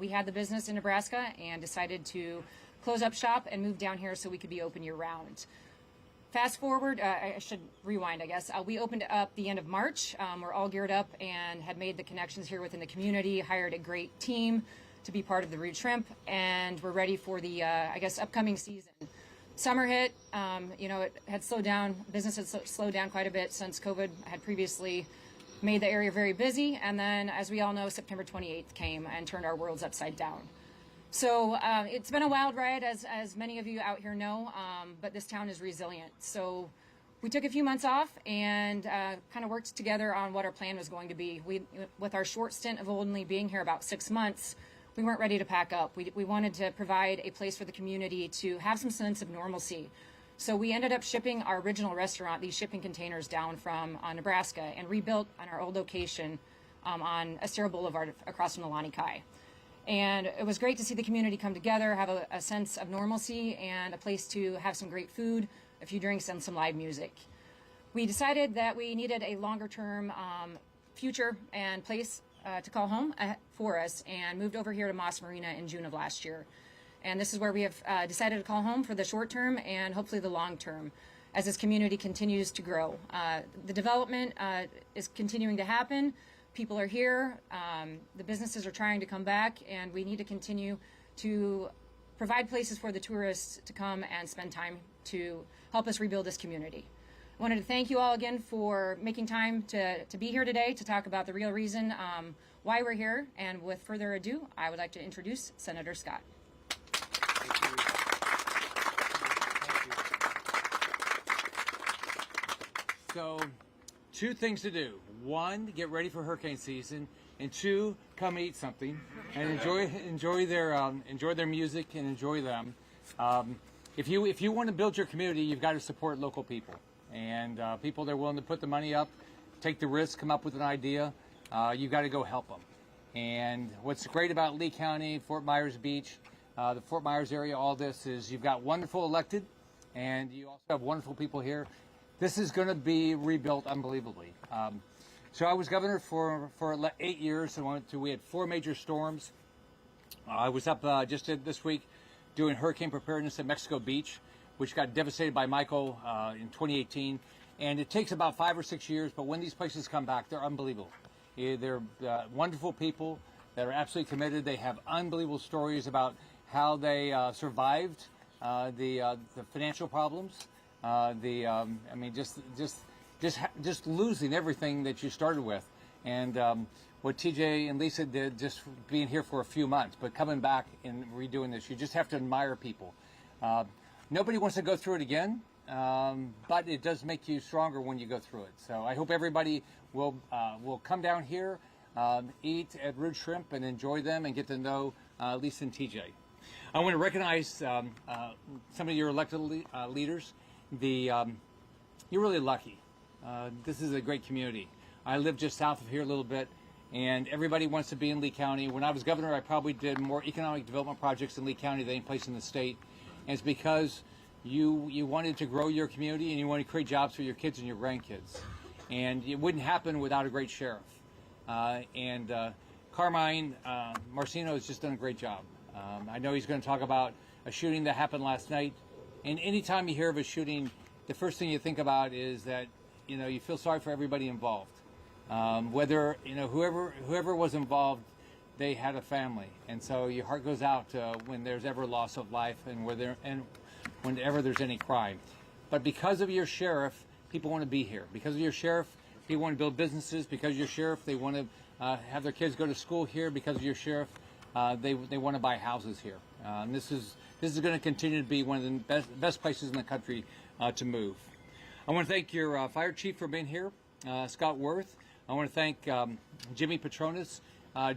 we had the business in Nebraska and decided to close up shop and move down here so we could be open year-round. Fast forward, I should rewind, I guess. We opened up the end of March. We're all geared up and had made the connections here within the community, hired a great team to be part of the Rude Shrimp, and we're ready for the, upcoming season. Summer hit, it had slowed down. Business had slowed down quite a bit since COVID had previously made the area very busy. And then, as we all know, September 28th came and turned our worlds upside down. So it's been a wild ride, as many of you out here know, but this town is resilient. So we took a few months off and kind of worked together on what our plan was going to be. With our short stint of only being here about 6 months, we weren't ready to pack up. We wanted to provide a place for the community to have some sense of normalcy. So we ended up shipping our original restaurant, these shipping containers, down from Nebraska and rebuilt on our old location on Estero Boulevard across from the Lani Kai. And it was great to see the community come together, have a sense of normalcy, and a place to have some great food, a few drinks, and some live music. We decided that we needed a longer-term future and place to call home for us, and moved over here to Moss Marina in June of last year. And this is where we have decided to call home for the short term and hopefully the long term as this community continues to grow. The development is continuing to happen. People are here, the businesses are trying to come back, and we need to continue to provide places for the tourists to come and spend time to help us rebuild this community. I wanted to thank you all again for making time to be here today to talk about the real reason why we're here. And with further ado, I would like to introduce Senator Scott. So, two things to do. One, get ready for hurricane season, and two, come eat something and enjoy their music and enjoy them. If you want to build your community, you've got to support local people and people that are willing to put the money up, take the risk, come up with an idea. You've got to go help them. And what's great about Lee County, Fort Myers Beach, the Fort Myers area, all this is you've got wonderful elected, and you also have wonderful people here. This is going to be rebuilt unbelievably. So I was governor for 8 years. We had 4 major storms. I was up just this week doing hurricane preparedness at Mexico Beach, which got devastated by Michael in 2018. And it takes about 5 or 6 years, but when these places come back, they're unbelievable. They're wonderful people that are absolutely committed. They have unbelievable stories about how they survived the financial problems. Just losing everything that you started with, and what TJ and Lisa did, just being here for a few months, but coming back and redoing this, you just have to admire people. Nobody wants to go through it again, but it does make you stronger when you go through it. So I hope everybody will come down here, eat at Rude Shrimp, and enjoy them, and get to know Lisa and TJ. I want to recognize some of your elected leaders. You're really lucky. This is a great community. I live just south of here a little bit, and everybody wants to be in Lee County. When I was governor, I probably did more economic development projects in Lee County than any place in the state. And it's because you wanted to grow your community and you wanted to create jobs for your kids and your grandkids. And it wouldn't happen without a great sheriff. Carmine Marcino has just done a great job. I know he's going to talk about a shooting that happened last night. And anytime you hear of a shooting, the first thing you think about is that, you feel sorry for everybody involved. Whether, whoever was involved, they had a family. And so your heart goes out when there's ever loss of life and whenever there's any crime. But because of your sheriff, people want to be here. Because of your sheriff, people want to build businesses. Because of your sheriff, they want to have their kids go to school here. Because of your sheriff, they want to buy houses here. And this is going to continue to be one of the best places in the country to move. I want to thank your fire chief for being here, Scott Worth. I want to thank Jimmy Petronas.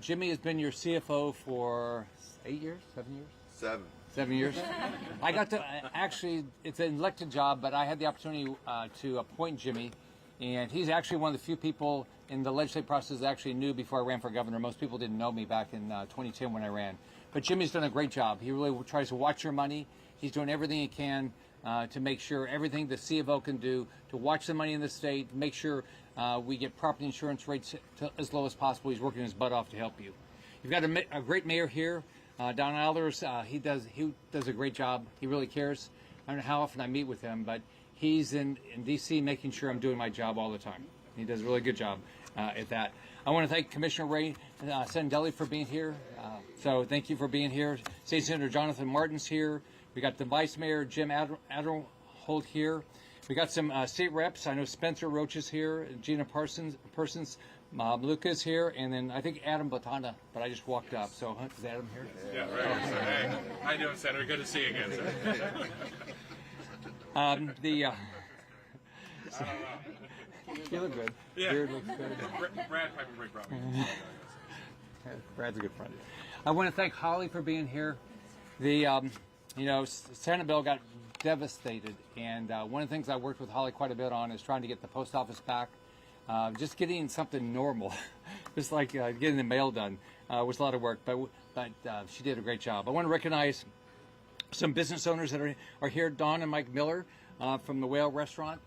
Jimmy has been your CFO for 8 years, 7 years? 7 years. I got to, actually, it's an elected job, but I had the opportunity to appoint Jimmy. And he's actually one of the few people in the legislative process that actually knew before I ran for governor. Most people didn't know me back in 2010 when I ran. But Jimmy's done a great job. He really tries to watch your money. He's doing everything he can to make sure everything the CFO can do to watch the money in the state, make sure we get property insurance rates as low as possible. He's working his butt off to help you. If You've got a great mayor here, Don Alders. He does a great job. He really cares. I don't know how often I meet with him, but he's in D.C. making sure I'm doing my job all the time. He does a really good job at that. I want to thank Commissioner Ray Sendelli for being here. So thank you for being here. State Senator Jonathan Martin's here. We got the Vice Mayor Jim Aderholt here. We got some state reps. I know Spencer Roach is here, Gina Parsons, Luca's here, and then I think Adam Batana, but I just walked up. So is Adam here? Yeah, right. So, hey, how you doing, Senator? Good to see you again, sir. You look good. Yeah. Beard looks good. Brad probably brought me. Brad's a good friend. I want to thank Holly for being here. Senate bill got devastated, and one of the things I worked with Holly quite a bit on is trying to get the post office back. Just getting something normal, just like getting the mail done, was a lot of work, but she did a great job. I want to recognize some business owners that are here, Don and Mike Miller from the Whale Restaurant.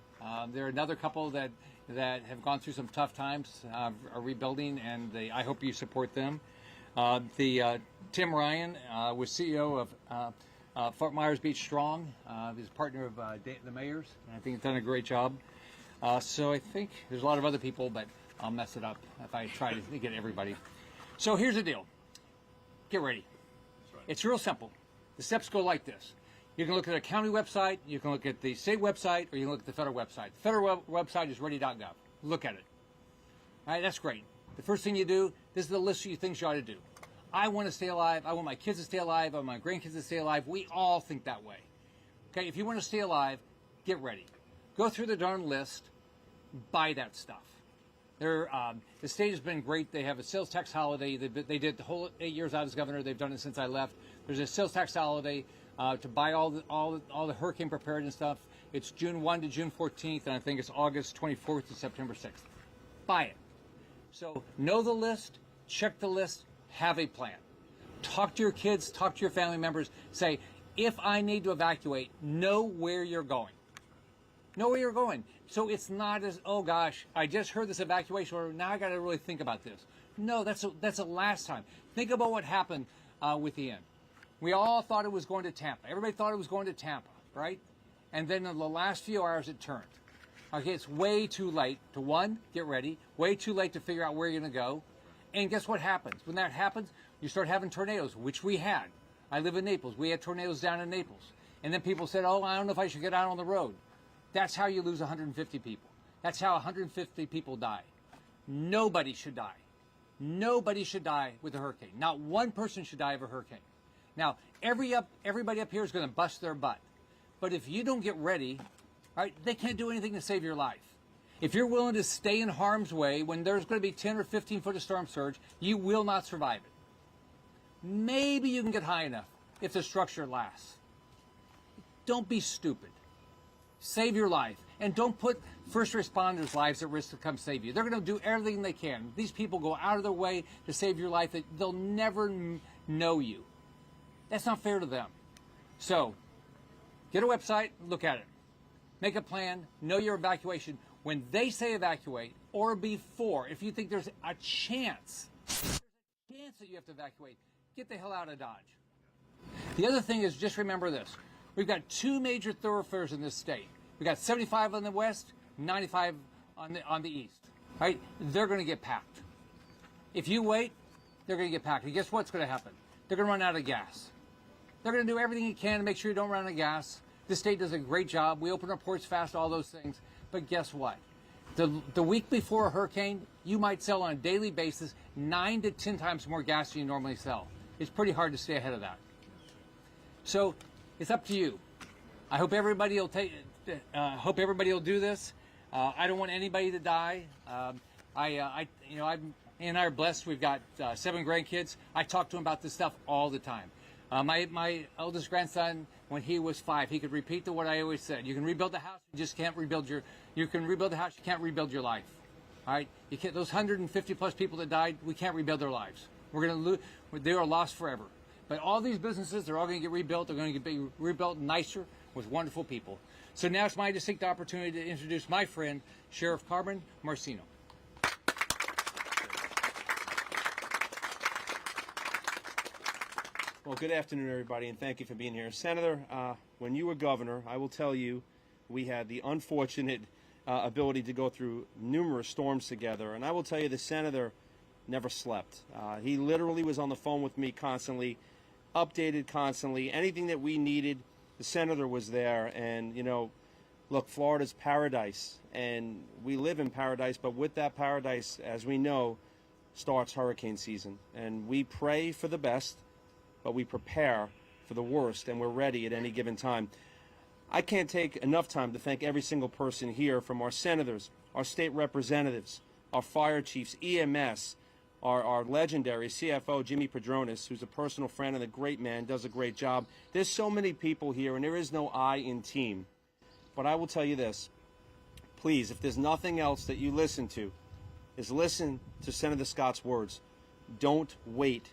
There are another couple that have gone through some tough times, are rebuilding, and I hope you support them. Tim Ryan was CEO of Fort Myers Beach Strong. He's a partner of the mayor's, and I think he's done a great job. So I think there's a lot of other people, but I'll mess it up if I try to get everybody. So here's the deal. Get ready. It's real simple. The steps go like this. You can look at a county website, you can look at the state website, or you can look at the federal website. The federal website is ready.gov. Look at it. All right, that's great. The first thing you do, this is the list of things you ought to do. I want to stay alive. I want my kids to stay alive. I want my grandkids to stay alive. We all think that way. Okay, if you want to stay alive, get ready. Go through the darn list. Buy that stuff. The state has been great. They have a sales tax holiday. They did the whole 8 years I was governor. They've done it since I left. There's a sales tax holiday to buy all the hurricane preparedness stuff. It's June 1 to June 14th, and I think it's August 24th to September 6th. Buy it. So know the list, check the list, have a plan. Talk to your kids, talk to your family members. Say, if I need to evacuate, know where you're going. Know where you're going. So it's not as, oh gosh, I just heard this evacuation order, now I got to really think about this. No, that's the last time. Think about what happened with Ian. We all thought it was going to Tampa. Everybody thought it was going to Tampa, right? And then in the last few hours it turned. Okay, it's way too late to, one, get ready, way too late to figure out where you're going to go. And guess what happens? When that happens, you start having tornadoes, which we had. I live in Naples. We had tornadoes down in Naples. And then people said, oh, I don't know if I should get out on the road. That's how you lose 150 people. That's how 150 people die. Nobody should die. Nobody should die with a hurricane. Not one person should die of a hurricane. Now, everybody up here is going to bust their butt. But if you don't get ready, right, they can't do anything to save your life. If you're willing to stay in harm's way when there's going to be 10 or 15 foot of storm surge, you will not survive it. Maybe you can get high enough if the structure lasts. Don't be stupid. Save your life. And don't put first responders' lives at risk to come save you. They're going to do everything they can. These people go out of their way to save your life. They'll never know you. That's not fair to them. So, get a website, look at it. Make a plan, know your evacuation. When they say evacuate, or before, if you think there's a chance that you have to evacuate, get the hell out of Dodge. The other thing is, just remember this. We've got two major thoroughfares in this state. We've got 75 on the west, 95 on the east. Right? They're going to get packed. If you wait, they're going to get packed. And guess what's going to happen? They're going to run out of gas. They're going to do everything you can to make sure you don't run out of gas. The state does a great job. We open our ports fast, all those things. But guess what? The week before a hurricane, you might sell on a daily basis 9 to 10 times more gas than you normally sell. It's pretty hard to stay ahead of that. So it's up to you. I hope everybody will do this. I don't want anybody to die. Ann and I are blessed. We've got 7 grandkids. I talk to them about this stuff all the time. My eldest grandson, when he was 5, he could repeat what I always said. You can rebuild the house, you just can't rebuild you can rebuild the house, you can't rebuild your life. All right? You can't, those 150 plus people that died, we can't rebuild their lives. We're going to lose, they are lost forever. But all these businesses, they're all going to get rebuilt. They're going to be rebuilt nicer with wonderful people. So now it's my distinct opportunity to introduce my friend, Sheriff Carmen Marcino. Well, good afternoon, everybody, and thank you for being here. Senator, when you were governor, I will tell you, we had the unfortunate ability to go through numerous storms together, and I will tell you the senator never slept. He literally was on the phone with me constantly, updated constantly. Anything that we needed, the senator was there. And, you know, look, Florida's paradise, and we live in paradise, but with that paradise, as we know, starts hurricane season. And we pray for the best, but we prepare for the worst, and we're ready at any given time. I can't take enough time to thank every single person here, from our senators, our state representatives, our fire chiefs, EMS, our legendary CFO, Jimmy Padronis, who's a personal friend and a great man, does a great job. There's so many people here, and there is no I in team. But I will tell you this. Please, if there's nothing else that you listen to, is listen to Senator Scott's words. Don't wait.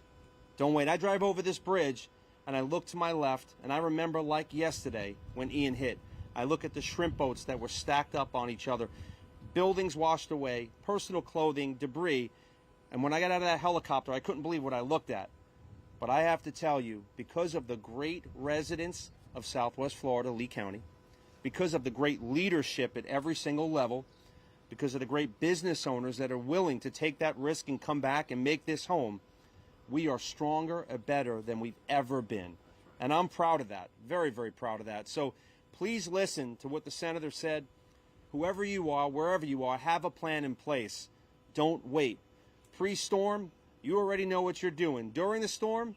Don't wait. I drive over this bridge, and I look to my left, and I remember like yesterday when Ian hit. I look at the shrimp boats that were stacked up on each other, buildings washed away, personal clothing, debris. And when I got out of that helicopter, I couldn't believe what I looked at. But I have to tell you, because of the great residents of Southwest Florida, Lee County, because of the great leadership at every single level, because of the great business owners that are willing to take that risk and come back and make this home, we are stronger and better than we've ever been. And I'm proud of that, very, very proud of that. So please listen to what the senator said. Whoever you are, wherever you are, have a plan in place. Don't wait. Pre-storm, you already know what you're doing. During the storm,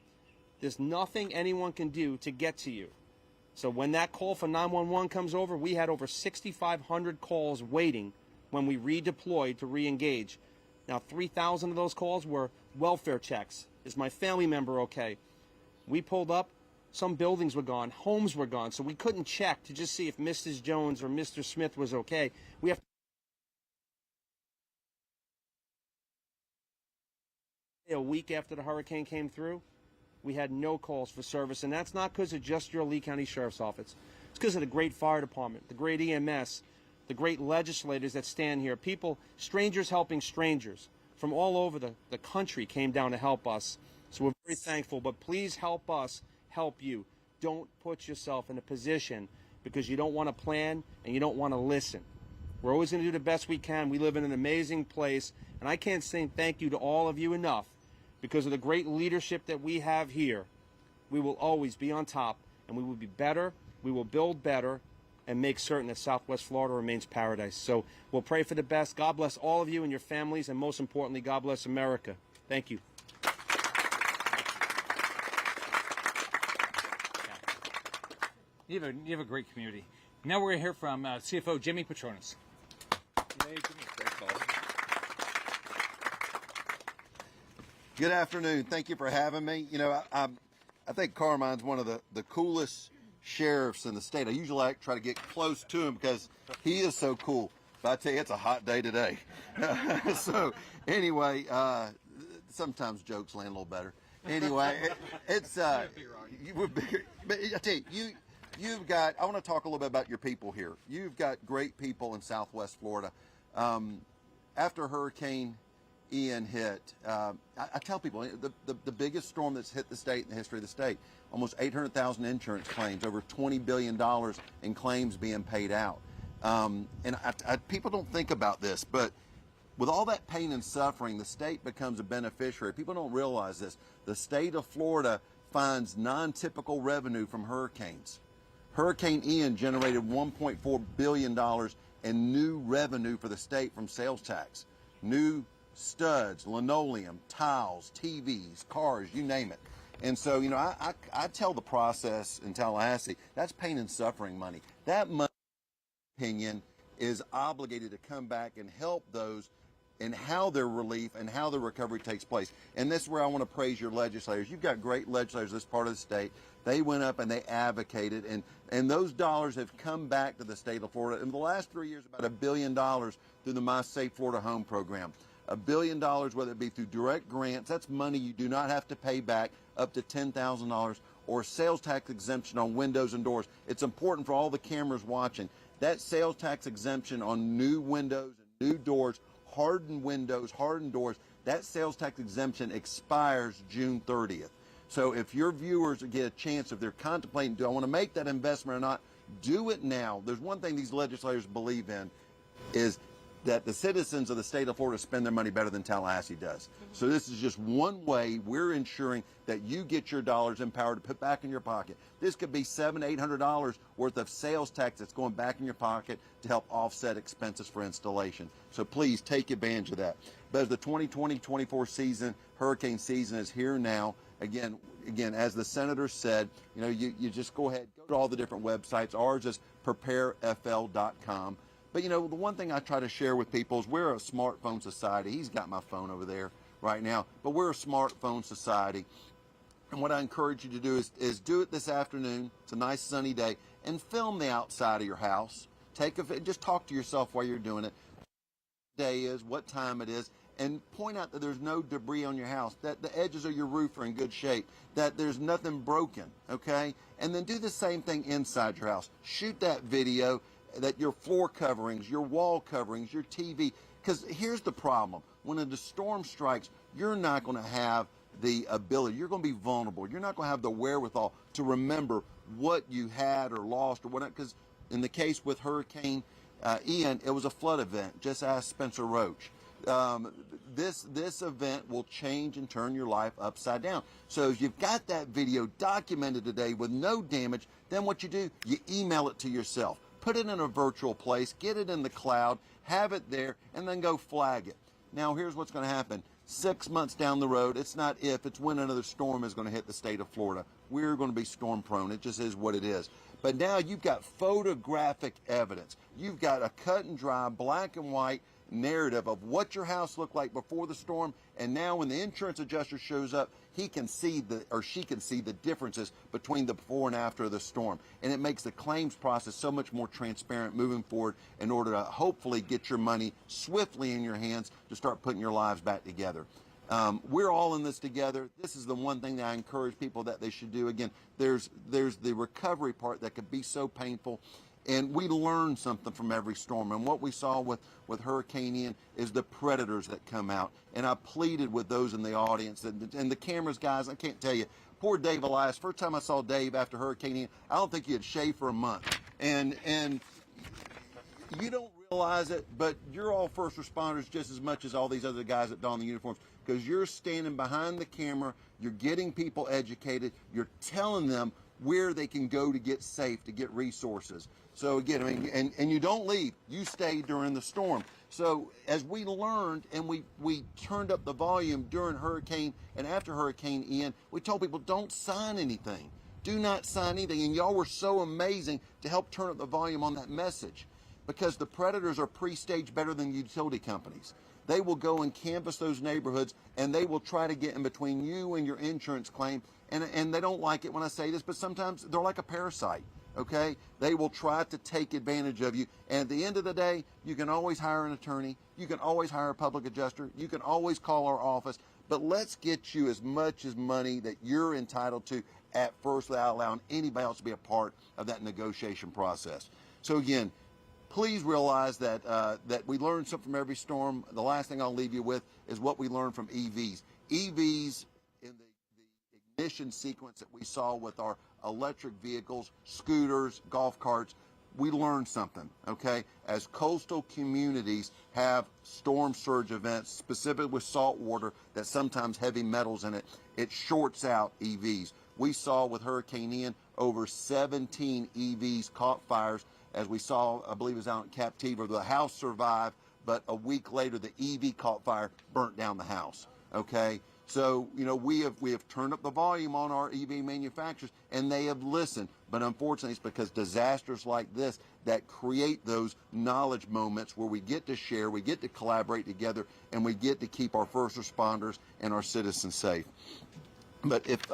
there's nothing anyone can do to get to you. So when that call for 911 comes over, we had over 6,500 calls waiting when we redeployed to re-engage. Now, 3,000 of those calls were welfare checks. Is my family member okay? We pulled up, some buildings were gone, homes were gone, so we couldn't check to just see if Mrs. Jones or Mr. Smith was okay. We have a week after the hurricane came through, we had no calls for service, and that's not because of just your Lee County Sheriff's Office. It's because of the great fire department, the great EMS, the great legislators that stand here. People, strangers helping strangers from all over the country came down to help us. So we're very thankful, but please help us help you. Don't put yourself in a position because you don't want to plan and you don't want to listen. We're always going to do the best we can. We live in an amazing place, and I can't say thank you to all of you enough. Because of the great leadership that we have here, we will always be on top, and we will be better, we will build better, and make certain that Southwest Florida remains paradise. So we'll pray for the best. God bless all of you and your families, and most importantly, God bless America. Thank you. You have a great community. Now we're going to hear from CFO Jimmy Padronis. Yay, Jimmy. Great call. Good afternoon. Thank you for having me. You know, I think Carmine's one of the coolest sheriffs in the state. I usually like to try to get close to him because he is so cool. But I tell you, it's a hot day today. So anyway, sometimes jokes land a little better. Anyway, it's you were bigger. But I tell you, you've got. I want to talk a little bit about your people here. You've got great people in Southwest Florida. After Hurricane Ian hit, I tell people the biggest storm that's hit the state in the history of the state, almost 800,000 insurance claims, over $20 billion in claims being paid out. And people don't think about this, but with all that pain and suffering, the state becomes a beneficiary. People don't realize this. The state of Florida finds non-typical revenue from hurricanes. Hurricane Ian generated $1.4 billion in new revenue for the state from sales tax. New studs, linoleum, tiles, TVs, cars, you name it. And so, you know, I tell the process in Tallahassee, that's pain and suffering money. That money, in my opinion, is obligated to come back and help those in how their relief and how the recovery takes place. And this is where I want to praise your legislators. You've got great legislators in this part of the state. They went up and they advocated, and those dollars have come back to the state of Florida. In the last 3 years, about $1 billion through the My Safe Florida Home program. $1 billion, whether it be through direct grants, that's money you do not have to pay back, up to $10,000, or sales tax exemption on windows and doors. It's important for all the cameras watching. That sales tax exemption on new windows and new doors, hardened windows, hardened doors, that sales tax exemption expires June 30th. So if your viewers get a chance, if they're contemplating, do I want to make that investment or not, do it now. There's one thing these legislators believe in, is that the citizens of the state of Florida spend their money better than Tallahassee does. So this is just one way we're ensuring that you get your dollars empowered to put back in your pocket. This could be $700, $800 worth of sales tax that's going back in your pocket to help offset expenses for installation. So please take advantage of that. But as the 2020-24 season, hurricane season is here now. Again, as the senator said, you just go ahead, go to all the different websites. Ours is preparefl.com. But, the one thing I try to share with people is we're a smartphone society. He's got my phone over there right now. But we're a smartphone society. And what I encourage you to do is do it this afternoon. It's a nice sunny day. And film the outside of your house. Just talk to yourself while you're doing it. What day is, what time it is. And point out that there's no debris on your house, that the edges of your roof are in good shape, that there's nothing broken, okay? And then do the same thing inside your house. Shoot that video, that your floor coverings, your wall coverings, your TV, because here's the problem. When a storm strikes, you're not going to have the ability, you're going to be vulnerable. You're not going to have the wherewithal to remember what you had or lost or whatnot, because in the case with Hurricane Ian, it was a flood event. Just ask Spencer Roach. This event will change and turn your life upside down. So if you've got that video documented today with no damage, then what you do, you email it to yourself. Put it in a virtual place, get it in the cloud, have it there, and then go flag it. Now, here's what's going to happen. 6 months down the road, it's not if, it's when another storm is going to hit the state of Florida. We're going to be storm prone. It just is what it is. But now you've got photographic evidence. You've got a cut and dry, black and white narrative of what your house looked like before the storm, and now when the insurance adjuster shows up, he can see she can see the differences between the before and after of the storm, and it makes the claims process so much more transparent moving forward in order to hopefully get your money swiftly in your hands to start putting your lives back together. We're all in this together. This is the one thing that I encourage people that they should do. Again, there's the recovery part that could be so painful. And we learn something from every storm. And what we saw with Hurricane Ian is the predators that come out. And I pleaded with those in the audience and the cameras guys. I can't tell you. Poor Dave Elias. First time I saw Dave after Hurricane Ian, I don't think he had shaved for a month. And you don't realize it, but you're all first responders just as much as all these other guys that don the uniforms, because you're standing behind the camera. You're getting people educated. You're telling them where they can go to get safe, to get resources. So again, I mean, and you don't leave, you stay during the storm. So as we learned and we turned up the volume during Hurricane and after Hurricane Ian, we told people don't sign anything. Do not sign anything. And y'all were so amazing to help turn up the volume on that message, because the predators are pre-staged better than utility companies. They will go and canvass those neighborhoods, and they will try to get in between you and your insurance claim. And they don't like it when I say this, but sometimes they're like a parasite, okay? They will try to take advantage of you. And at the end of the day, you can always hire an attorney. You can always hire a public adjuster. You can always call our office. But let's get you as much as money that you're entitled to at first without allowing anybody else to be a part of that negotiation process. So again, please realize that that we learn something from every storm. The last thing I'll leave you with is what we learned from EVs. EVs in the ignition sequence that we saw with our electric vehicles, scooters, golf carts, we learned something, okay? As coastal communities have storm surge events, specifically with salt water that sometimes heavy metals in it, it shorts out EVs. We saw with Hurricane Ian over 17 EVs caught fires. As we saw, I believe it was out in Captiva, the house survived, but a week later the EV caught fire, burnt down the house, okay? So, you know, we have turned up the volume on our EV manufacturers, and they have listened. But unfortunately, it's because disasters like this that create those knowledge moments where we get to share, we get to collaborate together, and we get to keep our first responders and our citizens safe. But if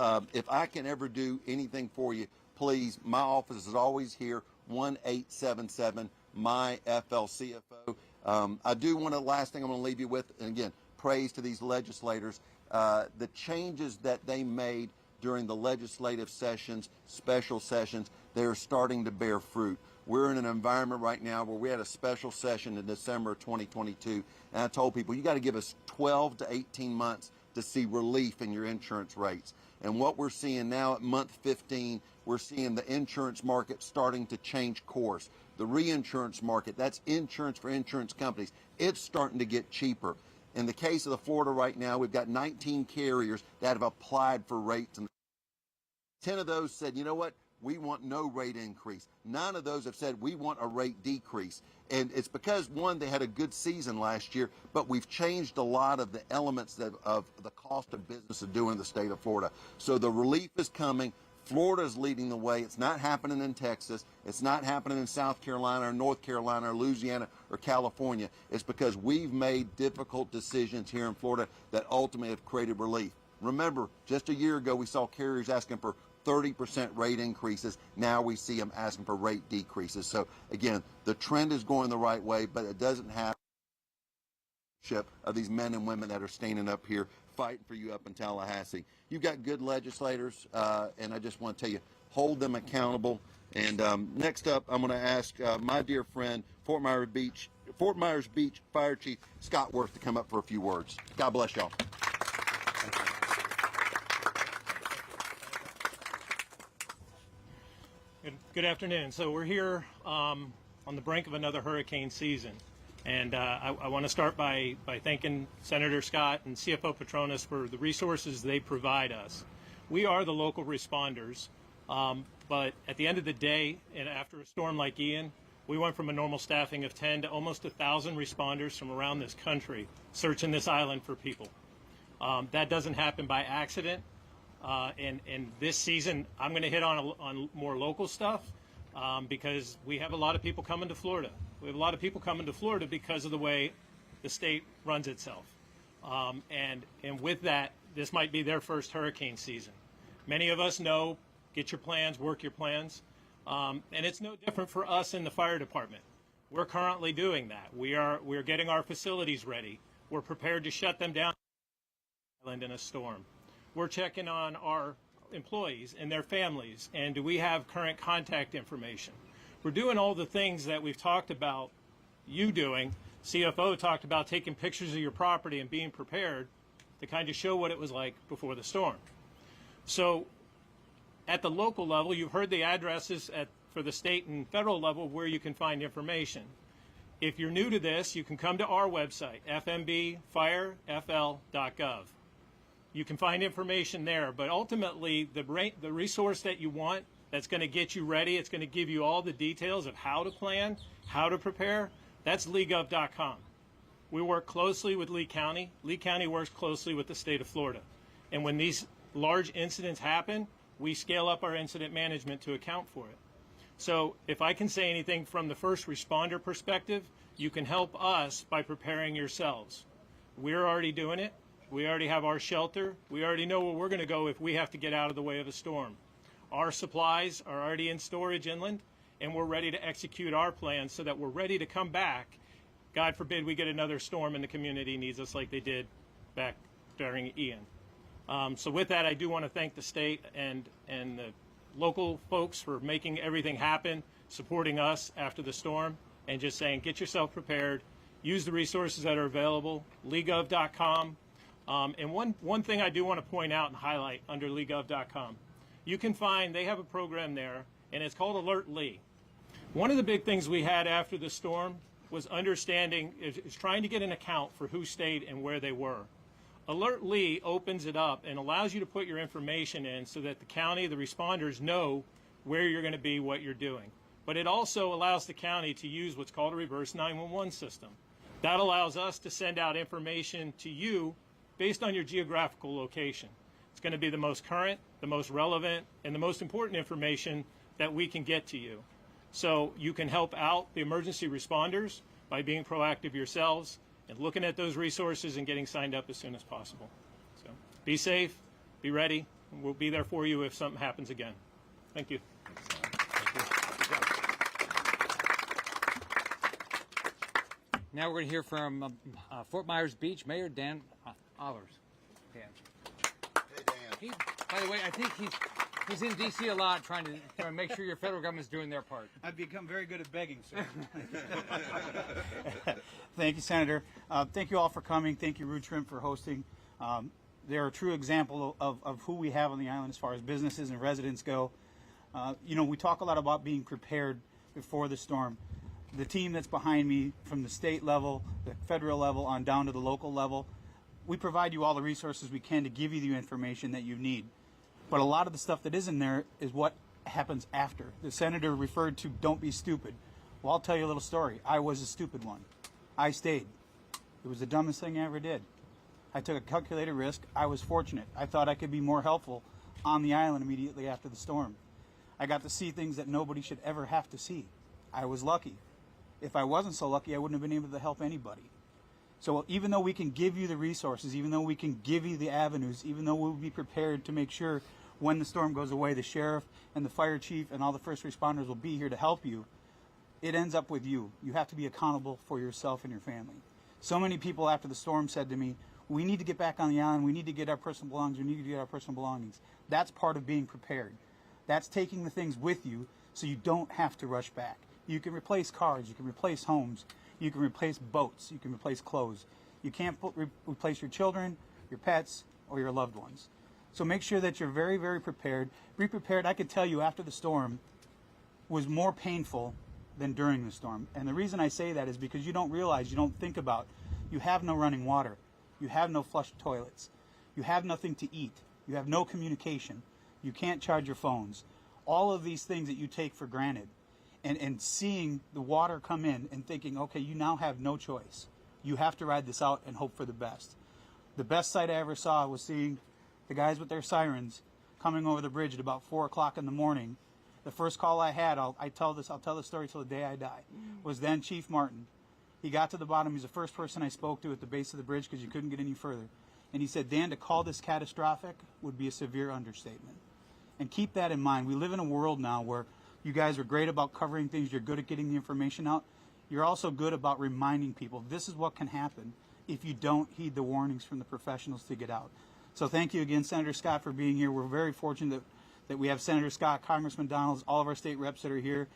I can ever do anything for you, please, my office is always here, 1-877-MY-FLCFO. I do want to, last thing I'm going to leave you with, and again, praise to these legislators. The changes that they made during the legislative sessions, special sessions, they're starting to bear fruit. We're in an environment right now where we had a special session in December of 2022, and I told people, you got to give us 12 to 18 months to see relief in your insurance rates. And what we're seeing now at month 15, we're seeing the insurance market starting to change course. The reinsurance market, that's insurance for insurance companies, it's starting to get cheaper. In the case of the Florida right now, we've got 19 carriers that have applied for rates. And 10 of those said, you know what, we want no rate increase. 9 of those have said we want a rate decrease. And it's because, one, they had a good season last year, but we've changed a lot of the elements of the cost of business of doing the state of Florida. So the relief is coming. Florida is leading the way. It's not happening in Texas. It's not happening in South Carolina or North Carolina or Louisiana or California. It's because we've made difficult decisions here in Florida that ultimately have created relief. Remember, just a year ago, we saw carriers asking for 30% rate increases. Now we see them asking for rate decreases. So again, the trend is going the right way, but it doesn't have of these men and women that are standing up here fighting for you up in Tallahassee. You've got good legislators, and I just want to tell you, hold them accountable. And next up, I'm going to ask my dear friend, Fort Myers Beach Fire Chief Scott Worth, to come up for a few words. God bless y'all. Good afternoon. So we're here on the brink of another hurricane season. And I want to start by thanking Senator Scott and CFO Petronas for the resources they provide us. We are the local responders, but at the end of the day, and after a storm like Ian, we went from a normal staffing of 10 to almost 1,000 responders from around this country searching this island for people. That doesn't happen by accident. And this season, I'm going to hit on more local stuff because we have a lot of people coming to Florida. We have a lot of people coming to Florida because of the way the state runs itself. And with that, this might be their first hurricane season. Many of us know, get your plans, work your plans. And it's no different for us in the fire department. We're currently doing that. We're getting our facilities ready. We're prepared to shut them down in a storm. We're checking on our employees and their families, and do we have current contact information? We're doing all the things that we've talked about you doing. CFO talked about taking pictures of your property and being prepared to kind of show what it was like before the storm. So at the local level, you've heard the addresses for the state and federal level where you can find information. If you're new to this, you can come to our website, fmbfirefl.gov. You can find information there, but ultimately the resource that you want that's going to get you ready, it's going to give you all the details of how to plan, how to prepare, that's legov.com. We work closely with Lee County. Lee County works closely with the state of Florida. And when these large incidents happen, we scale up our incident management to account for it. So if I can say anything from the first responder perspective, you can help us by preparing yourselves. We're already doing it. We already have our shelter. We already know where we're going to go if we have to get out of the way of a storm. Our supplies are already in storage inland, and we're ready to execute our plans so that we're ready to come back. God forbid we get another storm and the community needs us like they did back during Ian. So with that, I do want to thank the state and the local folks for making everything happen, supporting us after the storm, and just saying, get yourself prepared, use the resources that are available, legov.com. And one thing I do want to point out and highlight under legov.com, you can find, they have a program there, and it's called Alert Lee. One of the big things we had after the storm was understanding, is trying to get an account for who stayed and where they were. Alert Lee opens it up and allows you to put your information in so that the county, the responders know where you're going to be, what you're doing. But it also allows the county to use what's called a reverse 911 system. That allows us to send out information to you based on your geographical location. It's going to be the most current, the most relevant, and the most important information that we can get to you. So you can help out the emergency responders by being proactive yourselves and looking at those resources and getting signed up as soon as possible. So be safe, be ready, and we'll be there for you if something happens again. Thank you. Now we're going to hear from Fort Myers Beach Mayor Dan Allers. Dan. Hey, Dan. By the way, I think he's in D.C. a lot trying to make sure your federal government's doing their part. I've become very good at begging, sir. Thank you, Senator. Thank you all for coming. Thank you, Root Shrimp, for hosting. they're a true example of who we have on the island as far as businesses and residents go. We talk a lot about being prepared before the storm. The team that's behind me, from the state level, the federal level, on down to the local level, we provide you all the resources we can to give you the information that you need. But a lot of the stuff that is in there is what happens after. The senator referred to "don't be stupid." Well, I'll tell you a little story. I was a stupid one. I stayed. It was the dumbest thing I ever did. I took a calculated risk. I was fortunate. I thought I could be more helpful on the island immediately after the storm. I got to see things that nobody should ever have to see. I was lucky. If I wasn't so lucky, I wouldn't have been able to help anybody. So even though we can give you the resources, even though we can give you the avenues, even though we'll be prepared to make sure when the storm goes away, the sheriff and the fire chief and all the first responders will be here to help you, it ends up with you. You have to be accountable for yourself and your family. So many people after the storm said to me, "We need to get back on the island. We need to get our personal belongings. We need to get our personal belongings." That's part of being prepared. That's taking the things with you so you don't have to rush back. You can replace cars. You can replace homes. You can replace boats. You can replace clothes. You can't replace your children, your pets, or your loved ones. So make sure that you're very, very prepared. Be prepared. I can tell you, after the storm was more painful than during the storm. And the reason I say that is because you don't realize, you don't think about, you have no running water. You have no flushed toilets. You have nothing to eat. You have no communication. You can't charge your phones. All of these things that you take for granted. And seeing the water come in and thinking, okay, you now have no choice. You have to ride this out and hope for the best. The best sight I ever saw was seeing the guys with their sirens coming over the bridge at about 4 o'clock in the morning. The first call I had, I'll tell the story till the day I die, was then Chief Martin. He got to the bottom. He's the first person I spoke to at the base of the bridge because you couldn't get any further. And he said, "Dan, to call this catastrophic would be a severe understatement." And keep that in mind. We live in a world now where you guys are great about covering things. You're good at getting the information out. You're also good about reminding people this is what can happen if you don't heed the warnings from the professionals to get out. So thank you again, Senator Scott, for being here. We're very fortunate that we have Senator Scott, Congressman Donalds, all of our state reps that are here.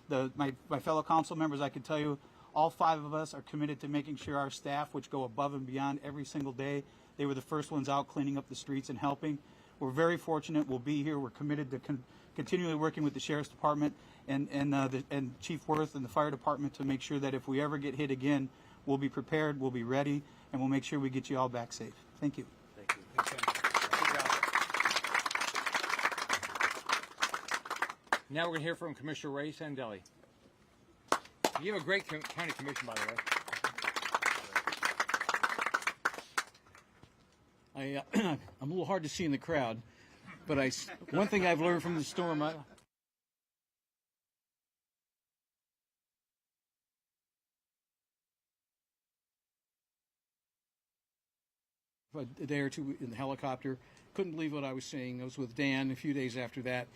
My fellow council members, I can tell you, all 5 of us are committed to making sure our staff, which go above and beyond every single day, they were the first ones out cleaning up the streets and helping. We're very fortunate. We'll be here. We're committed to continually working with the Sheriff's Department and Chief Worth and the Fire Department to make sure that if we ever get hit again, we'll be prepared, we'll be ready, and we'll make sure we get you all back safe. Thank you. Thank you. Now we're going to hear from Commissioner Ray Sandelli. You have a great county commission, by the way. I'm a little hard to see in the crowd, but one thing I've learned from the storm, a day or two in the helicopter. Couldn't believe what I was seeing. I was with Dan a few days after that.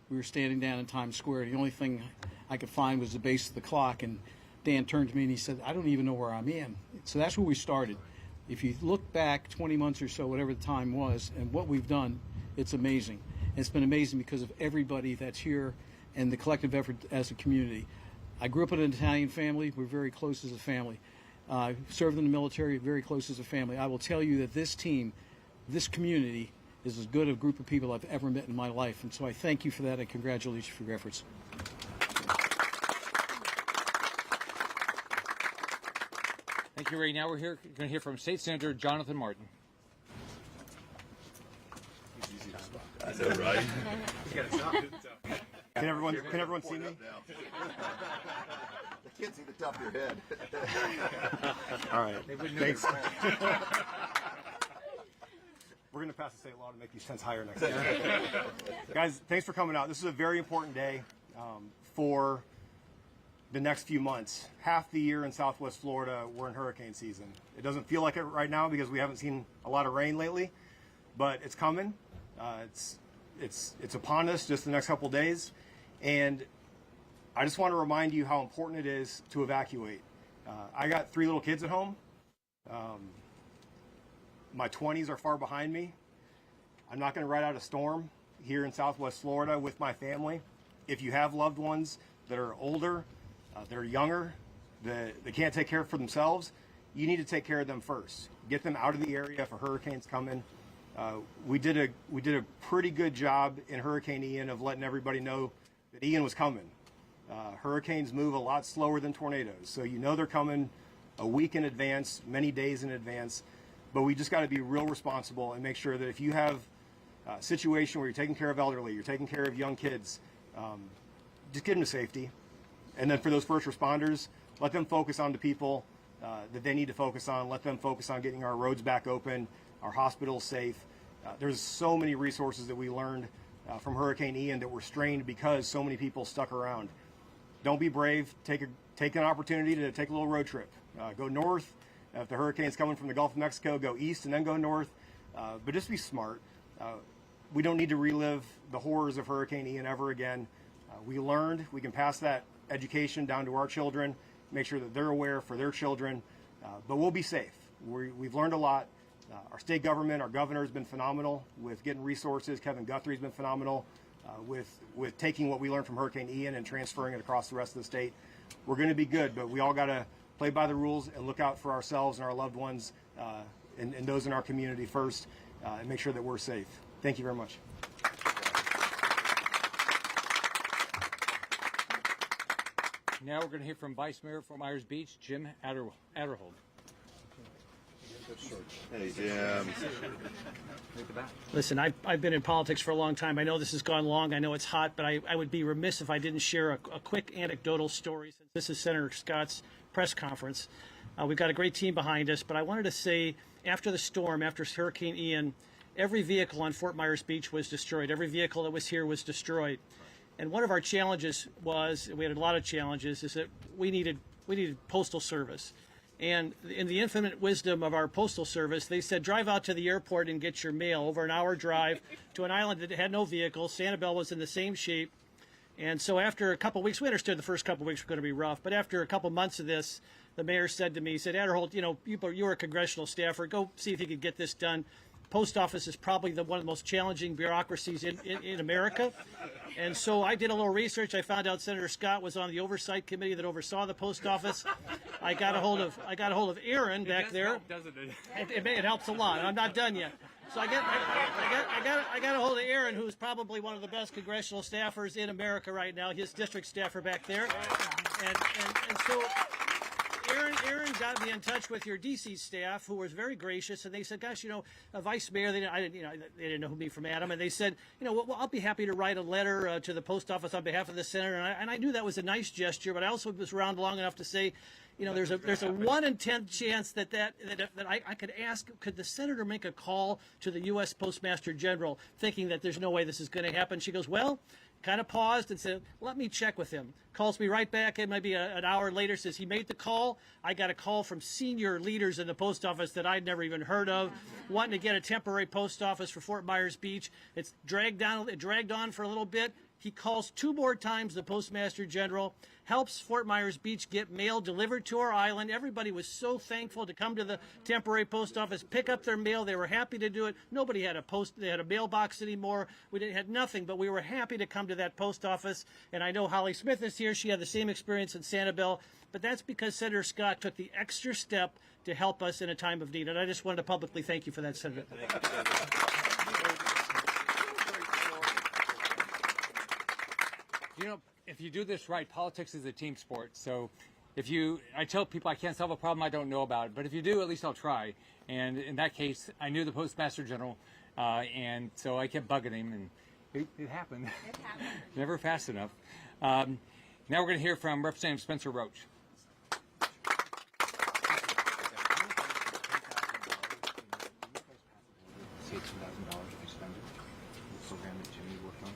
We were standing down in Times Square. The only thing I could find was the base of the clock, and Dan turned to me and he said, "I don't even know where I'm in." So that's where we started. If you look back 20 months or so, whatever the time was, and what we've done, it's amazing. And it's been amazing because of everybody that's here and the collective effort as a community. I grew up in an Italian family. We're very close as a family. Served in the military, very close as a family. I will tell you that this team, this community, is as good a group of people I've ever met in my life. And so I thank you for that and congratulate you for your efforts. Thank you, Ray. Now we're going to hear from State Senator Jonathan Martin. I know, right? Can everyone see me? I can't see the top of your head. All right. Thanks. We're going to pass a state law to make these tents higher next year. Guys, thanks for coming out. This is a very important day for the next few months. Half the year in Southwest Florida, we're in hurricane season. It doesn't feel like it right now because we haven't seen a lot of rain lately, but it's coming. It's upon us just the next couple days, and I just want to remind you how important it is to evacuate. I got 3 little kids at home. My 20s are far behind me. I'm not going to ride out a storm here in Southwest Florida with my family. If you have loved ones that are older, that are younger, that they can't take care of for themselves, you need to take care of them first. Get them out of the area if a hurricane's coming. We did a pretty good job in Hurricane Ian of letting everybody know that Ian was coming. Hurricanes move a lot slower than tornadoes, so you know they're coming a week in advance, many days in advance. But we just got to be real responsible and make sure that if you have a situation where you're taking care of elderly, you're taking care of young kids, just get them to safety. And then for those first responders, let them focus on the people that they need to focus on. Let them focus on getting our roads back open, our hospitals safe. There's so many resources that we learned from Hurricane Ian that were strained because so many people stuck around. Don't be brave. Take an opportunity to take a little road trip. Go north. If the hurricane's coming from the Gulf of Mexico, go east and then go north. But just be smart. We don't need to relive the horrors of Hurricane Ian ever again. We learned. We can pass that education down to our children, make sure that they're aware for their children. But we'll be safe. We've learned a lot. Our state government, our governor has been phenomenal with getting resources. Kevin Guthrie's been phenomenal with taking what we learned from Hurricane Ian and transferring it across the rest of the state. We're going to be good, but we all got to play by the rules and look out for ourselves and our loved ones and those in our community first and make sure that we're safe. Thank you very much. Now we're going to hear from Vice Mayor Fort Myers Beach, Jim Adderhold. Hey, Jim. Listen, I've been in politics for a long time. I know this has gone long. I know it's hot, but I would be remiss if I didn't share a quick anecdotal story. Since this is Senator Scott's press conference, we've got a great team behind us, but I wanted to say after the storm, after Hurricane Ian, every vehicle on Fort Myers Beach was destroyed. Every vehicle that was here was destroyed. And one of our challenges was, we had a lot of challenges, is that we needed postal service. And in the infinite wisdom of our postal service, they said, drive out to the airport and get your mail. Over an hour drive to an island that had no vehicles. Sanibel was in the same shape. And so after a couple of weeks, we understood the first couple of weeks were going to be rough. But after a couple months of this, the mayor said to me, he said, Adderhold, you were a congressional staffer. Go see if you could get this done. Post office is probably one of the most challenging bureaucracies in America. And so I did a little research. I found out Senator Scott was on the oversight committee that oversaw the post office. I got a hold of Aaron back there. Help, doesn't it? It helps a lot. I'm not done yet. So I got a hold of Aaron, who's probably one of the best congressional staffers in America right now. His district staffer back there, and so. Aaron got me in touch with your DC staff, who was very gracious, and they said, "Gosh, Vice Mayor, they didn't know me from Adam, and they said, well, I'll be happy to write a letter to the post office on behalf of the senator." And I knew that was a nice gesture, but I also was around long enough to say, there's a 1 in 10 chance that I could ask, could the senator make a call to the U.S. Postmaster General, thinking that there's no way this is going to happen. She goes, well. Kind of paused and said, let me check with him. Calls me right back, and maybe an hour later says he made the call. I got a call from senior leaders in the post office that I'd never even heard of, wanting to get a temporary post office for Fort Myers Beach. It dragged on for a little bit. He calls 2 more times the Postmaster General, helps Fort Myers Beach get mail delivered to our island. Everybody was so thankful to come to the temporary post office, pick up their mail. They were happy to do it. Nobody had a mailbox anymore. We had nothing, but we were happy to come to that post office. And I know Holly Smith is here. She had the same experience in Sanibel, but that's because Senator Scott took the extra step to help us in a time of need. And I just wanted to publicly thank you for that, Senator. If you do this right, politics is a team sport. So I tell people I can't solve a problem I don't know about, but if you do, at least I'll try. And in that case, I knew the Postmaster General, and so I kept bugging him, and it happened. It happened. Never fast enough. Now we're going to hear from Representative Spencer Roach. Say $2,000 if you spend it. The program that Jimmy worked on.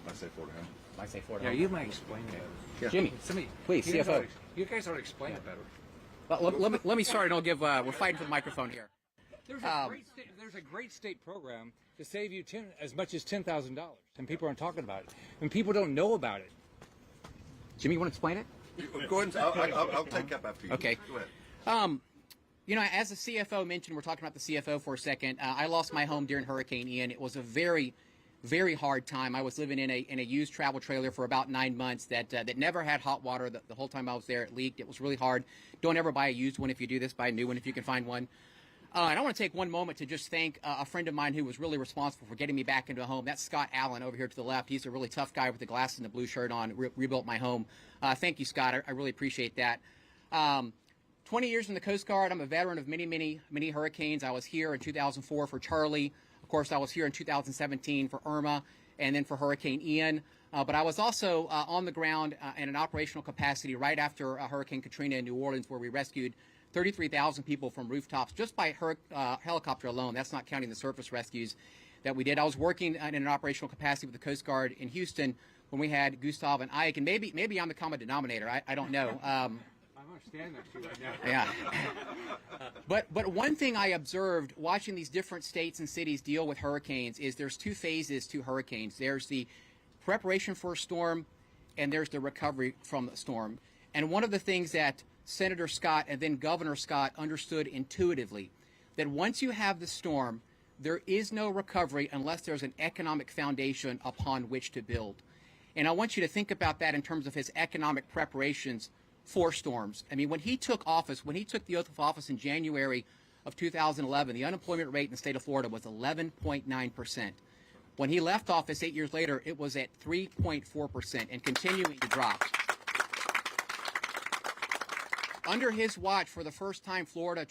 I say 4 to him. I say 4 to Yeah, him. you might explain it. Yeah. Jimmy, please, CFO. You guys ought to explain it better. Well, let me start, and I'll give. We're fighting for the microphone here. There's a great state program to save you as much as $10,000, and people aren't talking about it, and people don't know about it. Jimmy, you want to explain it? Go ahead. I'll take up after you. Okay. Go ahead. As the CFO mentioned, we're talking about the CFO for a second. I lost my home during Hurricane Ian. It was a very, very hard time. I was living in a used travel trailer for about 9 months that never had hot water. The whole time I was there, it leaked. It was really hard. Don't ever buy a used one. If you do this, buy a new one if you can find one. And I want to take one moment to just thank a friend of mine who was really responsible for getting me back into a home. That's Scott Allen over here to the left. He's a really tough guy with the glasses and the blue shirt on, rebuilt my home. Thank you, Scott. I really appreciate that. 20 years in the Coast Guard. I'm a veteran of many hurricanes. I was here in 2004 for Charlie. Of course, I was here in 2017 for Irma and then for Hurricane Ian. But I was also on the ground in an operational capacity right after Hurricane Katrina in New Orleans, where we rescued 33,000 people from rooftops just by helicopter alone. That's not counting the surface rescues that we did. I was working in an operational capacity with the Coast Guard in Houston when we had Gustav and Ike, and maybe I'm the common denominator. I don't know. I'm standing next to you right now. Yeah. But one thing I observed watching these different states and cities deal with hurricanes is there's two phases to hurricanes. There's the preparation for a storm, and there's the recovery from the storm. And one of the things that Senator Scott and then Governor Scott understood intuitively, that once you have the storm, there is no recovery unless there's an economic foundation upon which to build. And I want you to think about that in terms of his economic preparations for storms. I mean, when he took the oath of office in January of 2011, the unemployment rate in the state of Florida was 11.9%. When he left office 8 years later, it was at 3.4% and continuing to drop. Under his watch, for the first time, Florida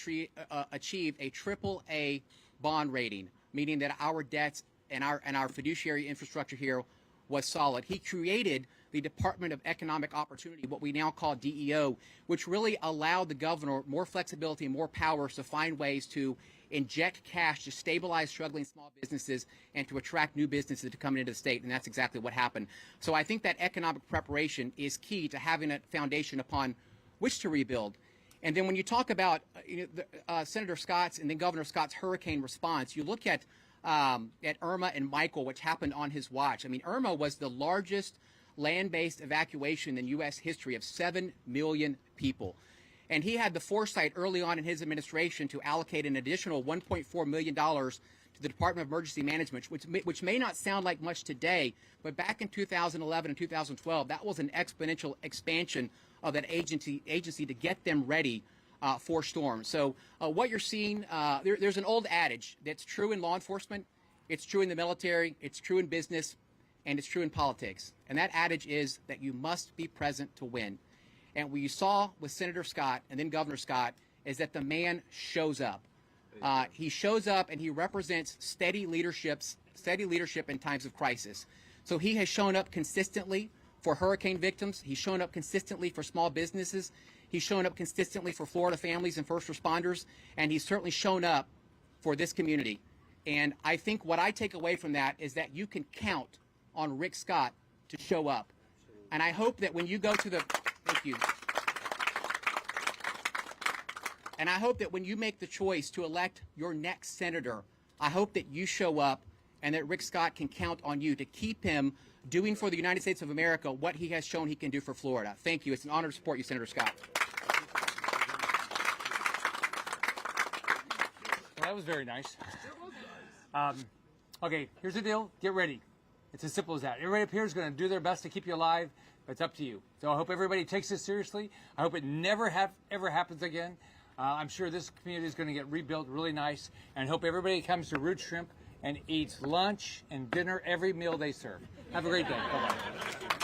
achieved a AAA bond rating, meaning that our debts and our fiduciary infrastructure here was solid. He created the Department of Economic Opportunity, what we now call DEO, which really allowed the governor more flexibility and more powers to find ways to inject cash to stabilize struggling small businesses and to attract new businesses to come into the state, and that's exactly what happened. So I think that economic preparation is key to having a foundation upon which to rebuild. And then when you talk about Senator Scott's and then Governor Scott's hurricane response, you look at Irma and Michael, which happened on his watch. I mean, Irma was the largest land-based evacuation in U.S. history of 7 million people. And he had the foresight early on in his administration to allocate an additional $1.4 million to the Department of Emergency Management, which may not sound like much today, but back in 2011 and 2012, that was an exponential expansion of that agency to get them ready for storms. So what you're seeing, there's an old adage that's true in law enforcement, it's true in the military, it's true in business, and it's true in politics. And that adage is that you must be present to win. And what you saw with Senator Scott and then Governor Scott is that the man shows up. He shows up and he represents steady leadership in times of crisis. So he has shown up consistently for hurricane victims. He's shown up consistently for small businesses. He's shown up consistently for Florida families and first responders. And he's certainly shown up for this community. And I think what I take away from that is that you can count on Rick Scott to show up. And I hope that when you go to the... Thank you. And I hope that when you make the choice to elect your next senator, I hope that you show up and that Rick Scott can count on you to keep him doing for the United States of America what he has shown he can do for Florida. Thank you. It's an honor to support you, Senator Scott. Well, that was very nice. Okay, here's the deal. Get ready. It's as simple as that. Everybody up here is going to do their best to keep you alive, but it's up to you. So I hope everybody takes this seriously. I hope it never ever happens again. I'm sure this community is going to get rebuilt really nice, and I hope everybody comes to Root Shrimp and eats lunch and dinner every meal they serve. Have a great day. Bye-bye.